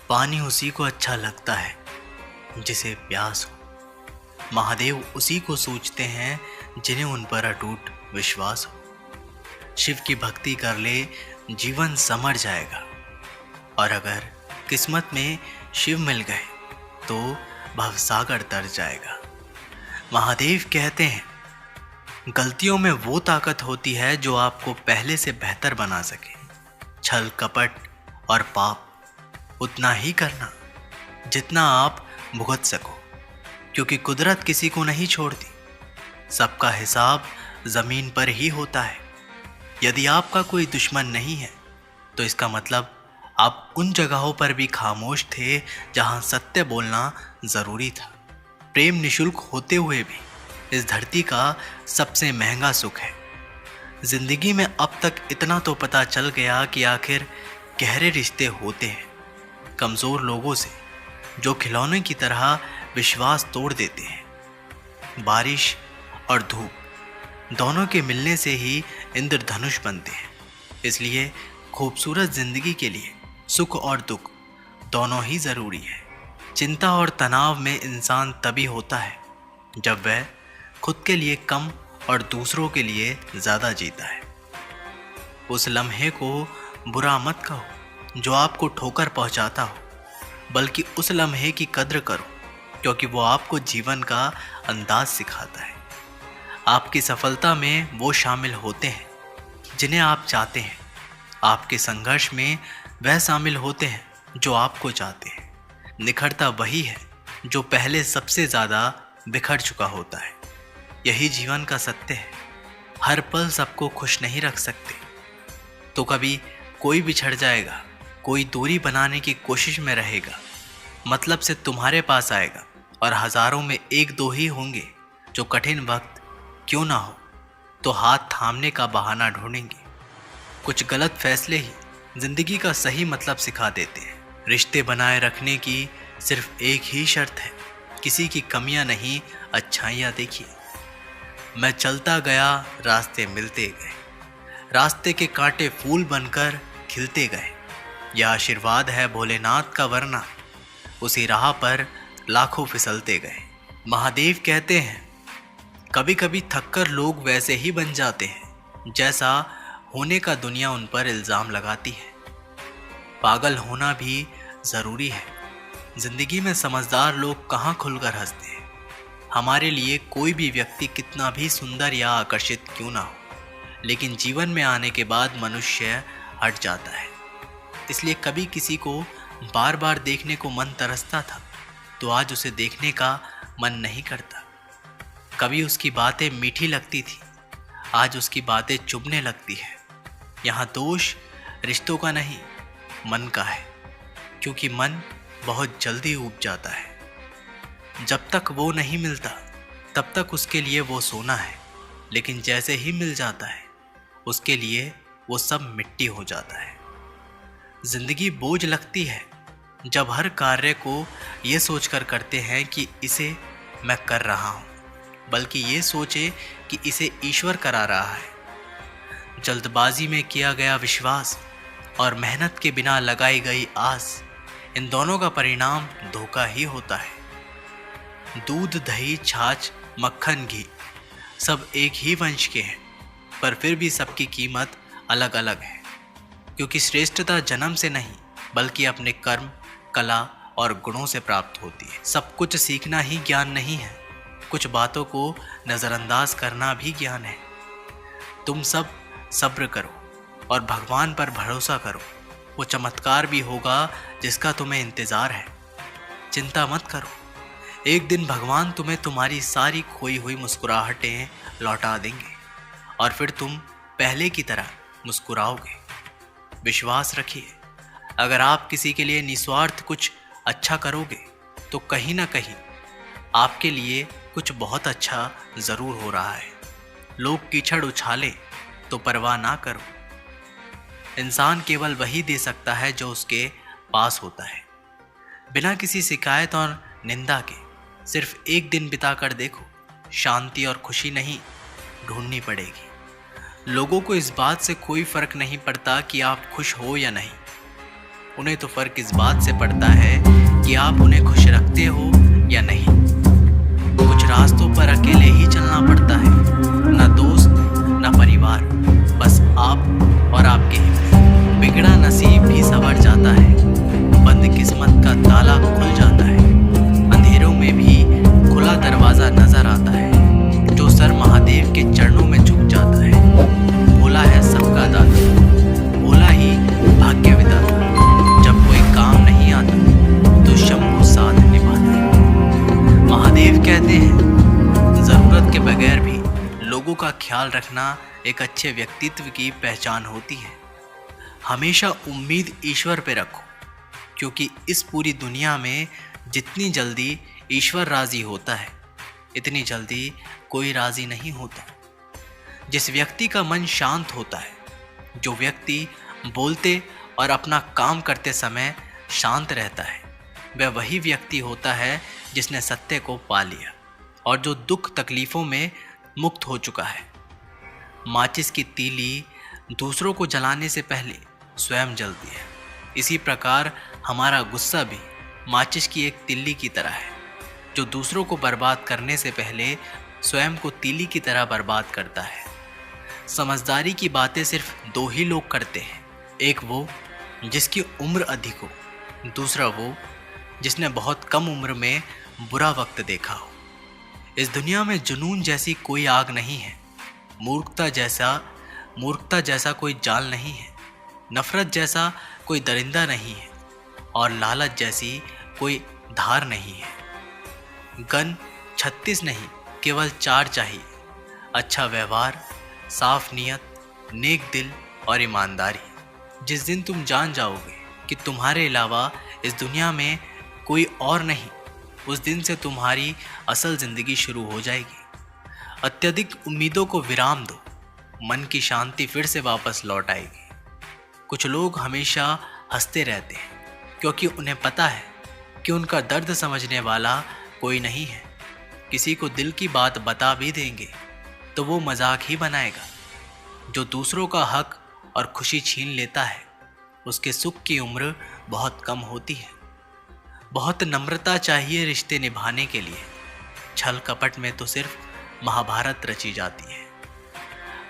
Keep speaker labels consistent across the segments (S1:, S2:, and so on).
S1: पानी उसी को अच्छा लगता है जिसे प्यास हो। महादेव उसी को सोचते हैं जिन्हें उन पर अटूट विश्वास हो। शिव की भक्ति कर ले, जीवन संवर जाएगा। और अगर किस्मत में शिव मिल गए तो भवसागर तर जाएगा। महादेव कहते हैं, गलतियों में वो ताकत होती है जो आपको पहले से बेहतर बना सके। छल कपट और पाप उतना ही करना जितना आप भुगत सको, क्योंकि कुदरत किसी को नहीं छोड़ती। सबका हिसाब जमीन पर ही होता है। यदि आपका कोई दुश्मन नहीं है तो इसका मतलब आप उन जगहों पर भी खामोश थे जहां सत्य बोलना जरूरी था। प्रेम निशुल्क होते हुए भी इस धरती का सबसे महंगा सुख है। जिंदगी में अब तक इतना तो पता चल गया कि आखिर गहरे रिश्ते होते हैं कमजोर लोगों से, जो खिलौने की तरह विश्वास तोड़ देते हैं। बारिश और धूप दोनों के मिलने से ही इंद्रधनुष बनते हैं। इसलिए खूबसूरत जिंदगी के लिए सुख और दुख दोनों ही जरूरी है। चिंता और तनाव में इंसान तभी होता है जब वह खुद के लिए कम और दूसरों के लिए ज़्यादा जीता है। उस लम्हे को बुरा मत कहो जो आपको ठोकर पहुंचाता हो, बल्कि उस लम्हे की कद्र करो क्योंकि वो आपको जीवन का अंदाज सिखाता है। आपकी सफलता में वो शामिल होते हैं जिन्हें आप चाहते हैं। आपके संघर्ष में वह शामिल होते हैं जो आपको चाहते हैं। निखरता वही है जो पहले सबसे ज़्यादा बिखर चुका होता है। यही जीवन का सत्य है। हर पल सबको खुश नहीं रख सकते, तो कभी कोई बिछड़ जाएगा, कोई दूरी बनाने की कोशिश में रहेगा, मतलब से तुम्हारे पास आएगा, और हजारों में एक दो ही होंगे जो कठिन वक्त क्यों ना हो तो हाथ थामने का बहाना ढूंढेंगे। कुछ गलत फैसले ही जिंदगी का सही मतलब सिखा देते हैं। रिश्ते बनाए रखने की सिर्फ एक ही शर्त है, किसी की कमियां नहीं, अच्छाइयां देखिए। मैं चलता गया, रास्ते मिलते गए, रास्ते के कांटे फूल बनकर खिलते गए। यह आशीर्वाद है भोलेनाथ का, वरना उसी राह पर लाखों फिसलते गए। महादेव कहते हैं, कभी कभी थककर लोग वैसे ही बन जाते हैं जैसा होने का दुनिया उन पर इल्ज़ाम लगाती है। पागल होना भी ज़रूरी है। जिंदगी में समझदार लोग कहाँ खुलकर हंसते हैं। हमारे लिए कोई भी व्यक्ति कितना भी सुंदर या आकर्षित क्यों ना हो, लेकिन जीवन में आने के बाद मनुष्य हट जाता है। इसलिए कभी किसी को बार बार देखने को मन तरसता था तो आज उसे देखने का मन नहीं करता। कभी उसकी बातें मीठी लगती थी, आज उसकी बातें चुभने लगती है। यहाँ दोष रिश्तों का नहीं, मन का है, क्योंकि मन बहुत जल्दी ऊब जाता है। जब तक वो नहीं मिलता तब तक उसके लिए वो सोना है, लेकिन जैसे ही मिल जाता है उसके लिए वो सब मिट्टी हो जाता है। जिंदगी बोझ लगती है जब हर कार्य को ये सोचकर करते हैं कि इसे मैं कर रहा हूँ, बल्कि ये सोचे कि इसे ईश्वर करा रहा है। जल्दबाजी में किया गया विश्वास और मेहनत के बिना लगाई गई आस, इन दोनों का परिणाम धोखा ही होता है। दूध, दही, छाछ, मक्खन, घी सब एक ही वंश के हैं, पर फिर भी सबकी कीमत अलग अलग है, क्योंकि श्रेष्ठता जन्म से नहीं बल्कि अपने कर्म, कला और गुणों से प्राप्त होती है। सब कुछ सीखना ही ज्ञान नहीं है, कुछ बातों को नज़रअंदाज करना भी ज्ञान है। तुम सब सब्र करो और भगवान पर भरोसा करो, वो चमत्कार भी होगा जिसका तुम्हें इंतज़ार है। चिंता मत करो, एक दिन भगवान तुम्हें तुम्हारी सारी खोई हुई मुस्कुराहटें लौटा देंगे और फिर तुम पहले की तरह मुस्कुराओगे। विश्वास रखिए, अगर आप किसी के लिए निस्वार्थ कुछ अच्छा करोगे तो कहीं ना कहीं आपके लिए कुछ बहुत अच्छा ज़रूर हो रहा है। लोग कीचड़ उछाले तो परवाह ना करो। इंसान केवल वही दे सकता है जो उसके पास होता है। बिना किसी शिकायत और निंदा के सिर्फ एक दिन बिताकर देखो, शांति और खुशी नहीं ढूंढनी पड़ेगी। लोगों को इस बात से कोई फर्क नहीं पड़ता कि आप खुश हो या नहीं, उन्हें तो फर्क इस बात से पड़ता है कि आप उन्हें खुश रखते हो या नहीं। कुछ रास्तों पर अकेले ही चलना पड़ता है, ना दोस्त ना परिवार, बस आप और आपके हिम्मत। बिगड़ा नसीब भी संवर जाता है, बंद किस्मत का ताला खुल जाता है, अंधेरों में भी खुला दरवाजा नजर आता है। जो सर महादेव के चरणों में झुक जाता है, भोला है सबका दाता, भोला ही भाग्य विधाता। जब कोई काम नहीं आता तो शंभू साथ निभाता है। महादेव कहते हैं, जरूरत के बगैर भी लोगों का ख्याल रखना एक अच्छे व्यक्तित्व की पहचान होती है। हमेशा उम्मीद ईश्वर पे रखो, क्योंकि इस पूरी दुनिया में जितनी जल्दी ईश्वर राजी होता है, इतनी जल्दी कोई राजी नहीं होता। जिस व्यक्ति का मन शांत होता है, जो व्यक्ति बोलते और अपना काम करते समय शांत रहता है, वह वही व्यक्ति होता है जिसने सत्य को पा लिया और जो दुख तकलीफ़ों में मुक्त हो चुका है। माचिस की तीली दूसरों को जलाने से पहले स्वयं जलती है। इसी प्रकार हमारा गुस्सा भी माचिस की एक तिल्ली की तरह है, जो दूसरों को बर्बाद करने से पहले स्वयं को तीली की तरह बर्बाद करता है। समझदारी की बातें सिर्फ दो ही लोग करते हैं, एक वो जिसकी उम्र अधिक हो, दूसरा वो जिसने बहुत कम उम्र में बुरा वक्त देखा हो। इस दुनिया में जुनून जैसी कोई आग नहीं है, मूर्खता जैसा कोई जाल नहीं है, नफरत जैसा कोई दरिंदा नहीं है और लालच जैसी कोई धार नहीं है। गन 36 नहीं, केवल 4 चाहिए, अच्छा व्यवहार, साफ नियत, नेक दिल और ईमानदारी। जिस दिन तुम जान जाओगे कि तुम्हारे अलावा इस दुनिया में कोई और नहीं, उस दिन से तुम्हारी असल ज़िंदगी शुरू हो जाएगी। अत्यधिक उम्मीदों को विराम दो, मन की शांति फिर से वापस लौट आएगी। कुछ लोग हमेशा हंसते रहते हैं क्योंकि उन्हें पता है कि उनका दर्द समझने वाला कोई नहीं है। किसी को दिल की बात बता भी देंगे तो वो मजाक ही बनाएगा। जो दूसरों का हक और खुशी छीन लेता है, उसके सुख की उम्र बहुत कम होती है। बहुत नम्रता चाहिए रिश्ते निभाने के लिए, छल कपट में तो सिर्फ महाभारत रची जाती है।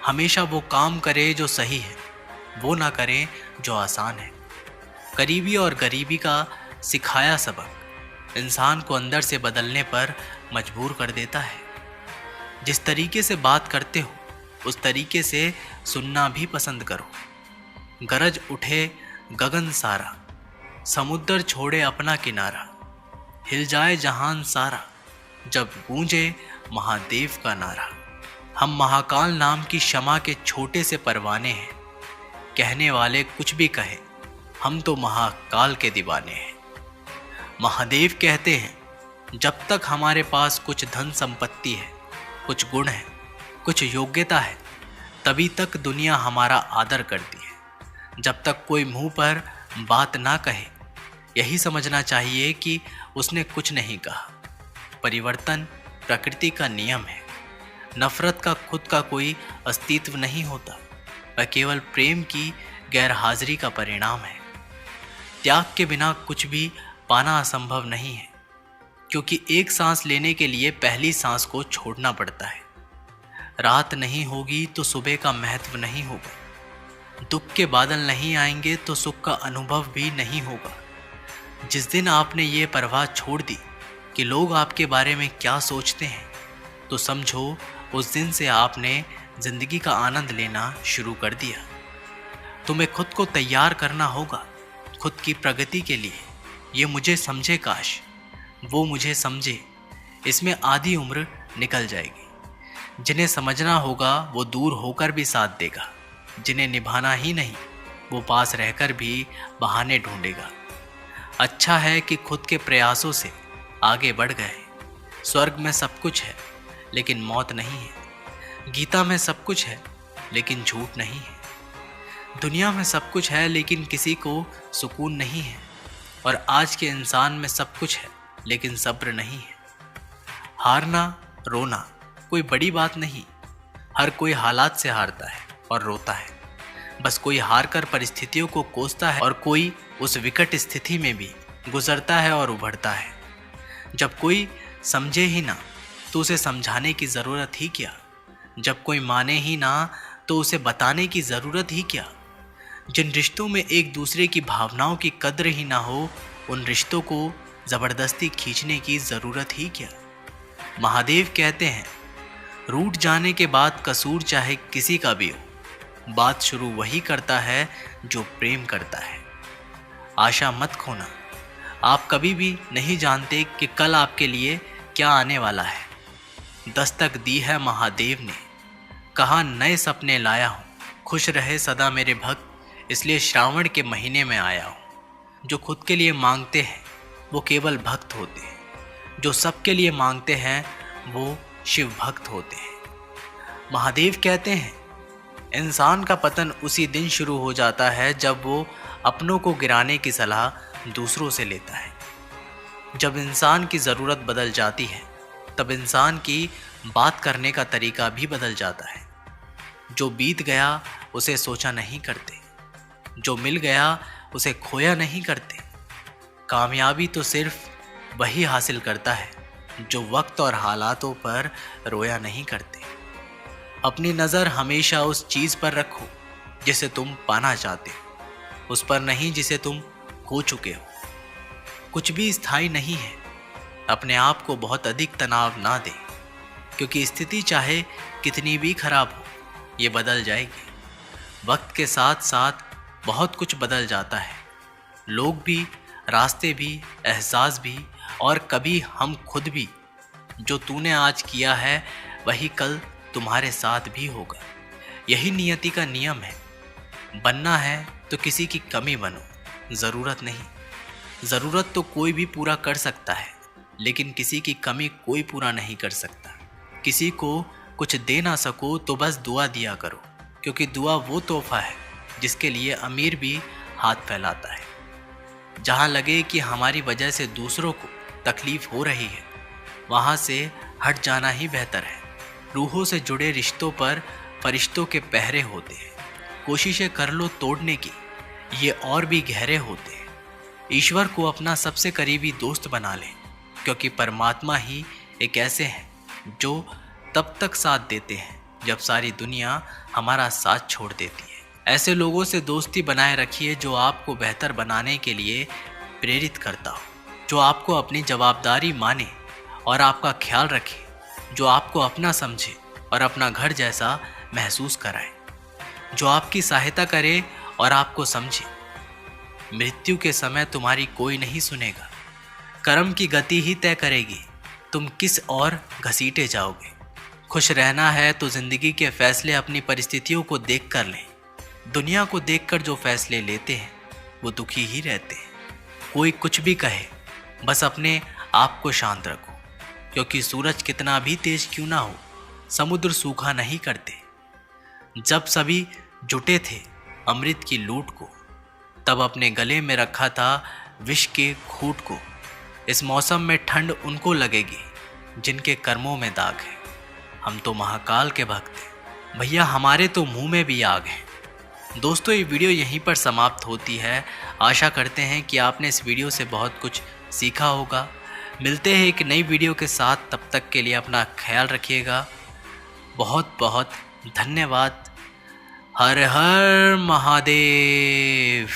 S1: हमेशा वो काम करे जो सही है, वो ना करे जो आसान है। करीबी और गरीबी का सिखाया सबक इंसान को अंदर से बदलने पर मजबूर कर देता है। जिस तरीके से बात करते हो उस तरीके से सुनना भी पसंद करो। गरज उठे गगन सारा, समुद्र छोड़े अपना किनारा, हिल जाए जहान सारा, जब गूंजे महादेव का नारा। हम महाकाल नाम की क्षमा के छोटे से परवाने हैं, कहने वाले कुछ भी कहे, हम तो महाकाल के दीवाने हैं। महादेव कहते हैं, जब तक हमारे पास कुछ धन संपत्ति है, कुछ गुण है, कुछ योग्यता है, तभी तक दुनिया हमारा आदर करती है। जब तक कोई मुंह पर बात ना कहे, यही समझना चाहिए कि उसने कुछ नहीं कहा। परिवर्तन प्रकृति का नियम है। नफरत का खुद का कोई अस्तित्व नहीं होता, वह केवल प्रेम की गैरहाजिरी का परिणाम है। त्याग के बिना कुछ भी पाना असंभव नहीं है, क्योंकि एक सांस लेने के लिए पहली सांस को छोड़ना पड़ता है। रात नहीं होगी तो सुबह का महत्व नहीं होगा। दुख के बादल नहीं आएंगे तो सुख का अनुभव भी नहीं होगा। जिस दिन आपने ये परवाह छोड़ दी कि लोग आपके बारे में क्या सोचते हैं, तो समझो उस दिन से आपने जिंदगी का आनंद लेना शुरू कर दिया। तुम्हें खुद को तैयार करना होगा खुद की प्रगति के लिए। ये मुझे समझे काश, वो मुझे समझे, इसमें आधी उम्र निकल जाएगी। जिन्हें समझना होगा वो दूर होकर भी साथ देगा, जिन्हें निभाना ही नहीं वो पास रहकर भी बहाने ढूंढेगा। अच्छा है कि खुद के प्रयासों से आगे बढ़ गए। स्वर्ग में सब कुछ है लेकिन मौत नहीं है। गीता में सब कुछ है लेकिन झूठ नहीं है। दुनिया में सब कुछ है लेकिन किसी को सुकून नहीं है। और आज के इंसान में सब कुछ है लेकिन सब्र नहीं है। हारना रोना कोई बड़ी बात नहीं, हर कोई हालात से हारता है और रोता है। बस कोई हार कर परिस्थितियों को कोसता है और कोई उस विकट स्थिति में भी गुजरता है और उभरता है। जब कोई समझे ही ना तो उसे समझाने की ज़रूरत ही क्या, जब कोई माने ही ना तो उसे बताने की ज़रूरत ही क्या। जिन रिश्तों में एक दूसरे की भावनाओं की कद्र ही ना हो, उन रिश्तों को ज़बरदस्ती खींचने की ज़रूरत ही क्या। महादेव कहते हैं, रूठ जाने के बाद कसूर चाहे किसी का भी हो, बात शुरू वही करता है जो प्रेम करता है। आशा मत खोना, आप कभी भी नहीं जानते कि कल आपके लिए क्या आने वाला है। दस्तक दी है महादेव ने, कहा नए सपने लाया हूँ, खुश रहे सदा मेरे भक्त, इसलिए श्रावण के महीने में आया हूँ। जो खुद के लिए मांगते हैं वो केवल भक्त होते हैं, जो सबके लिए मांगते हैं वो शिव भक्त होते हैं। महादेव कहते हैं, इंसान का पतन उसी दिन शुरू हो जाता है जब वो अपनों को गिराने की सलाह दूसरों से लेता है। जब इंसान की ज़रूरत बदल जाती है तब इंसान की बात करने का तरीका भी बदल जाता है। जो बीत गया उसे सोचा नहीं करते, जो मिल गया उसे खोया नहीं करते। कामयाबी तो सिर्फ वही हासिल करता है जो वक्त और हालातों पर रोया नहीं करते। अपनी नज़र हमेशा उस चीज़ पर रखो जिसे तुम पाना चाहते हो, उस पर नहीं जिसे तुम खो चुके हो। कुछ भी स्थायी नहीं है, अपने आप को बहुत अधिक तनाव ना दे, क्योंकि स्थिति चाहे कितनी भी खराब हो ये बदल जाएगी। वक्त के साथ साथ बहुत कुछ बदल जाता है, लोग भी, रास्ते भी, एहसास भी और कभी हम खुद भी। जो तूने आज किया है वही कल तुम्हारे साथ भी होगा। यही नियति का नियम है। बनना है तो किसी की कमी बनो, ज़रूरत नहीं। ज़रूरत तो कोई भी पूरा कर सकता है, लेकिन किसी की कमी कोई पूरा नहीं कर सकता। किसी को कुछ दे ना सको तो बस दुआ दिया करो, क्योंकि दुआ वो तोहफा है जिसके लिए अमीर भी हाथ फैलाता है। जहाँ लगे कि हमारी वजह से दूसरों को तकलीफ़ हो रही है, वहाँ से हट जाना ही बेहतर है। रूहों से जुड़े रिश्तों पर फरिश्तों के पहरे होते हैं। कोशिशें कर लो तोड़ने की, ये और भी गहरे होते हैं। ईश्वर को अपना सबसे करीबी दोस्त बना लें, क्योंकि परमात्मा ही एक ऐसे हैं जो तब तक साथ देते हैं जब सारी दुनिया हमारा साथ छोड़ देती है। ऐसे लोगों से दोस्ती बनाए रखिए जो आपको बेहतर बनाने के लिए प्रेरित करता हो, जो आपको अपनी जवाबदारी माने और आपका ख्याल रखे, जो आपको अपना समझे और अपना घर जैसा महसूस कराए, जो आपकी सहायता करे और आपको समझे। मृत्यु के समय तुम्हारी कोई नहीं सुनेगा, कर्म की गति ही तय करेगी तुम किस ओर घसीटे जाओगे। खुश रहना है तो ज़िंदगी के फैसले अपनी परिस्थितियों को देख कर लें। दुनिया को देखकर जो फैसले लेते हैं वो दुखी ही रहते हैं। कोई कुछ भी कहे, बस अपने आप को शांत रखो, क्योंकि सूरज कितना भी तेज क्यों ना हो, समुद्र सूखा नहीं करते। जब सभी जुटे थे अमृत की लूट को, तब अपने गले में रखा था विष के घूंट को। इस मौसम में ठंड उनको लगेगी जिनके कर्मों में दाग है। हम तो महाकाल के भक्त हैं भैया, हमारे तो मुंह में भी आग है। दोस्तों, ये वीडियो यहीं पर समाप्त होती है। आशा करते हैं कि आपने इस वीडियो से बहुत कुछ सीखा होगा। मिलते हैं एक नई वीडियो के साथ, तब तक के लिए अपना ख्याल रखिएगा। बहुत बहुत धन्यवाद। हर हर महादेव।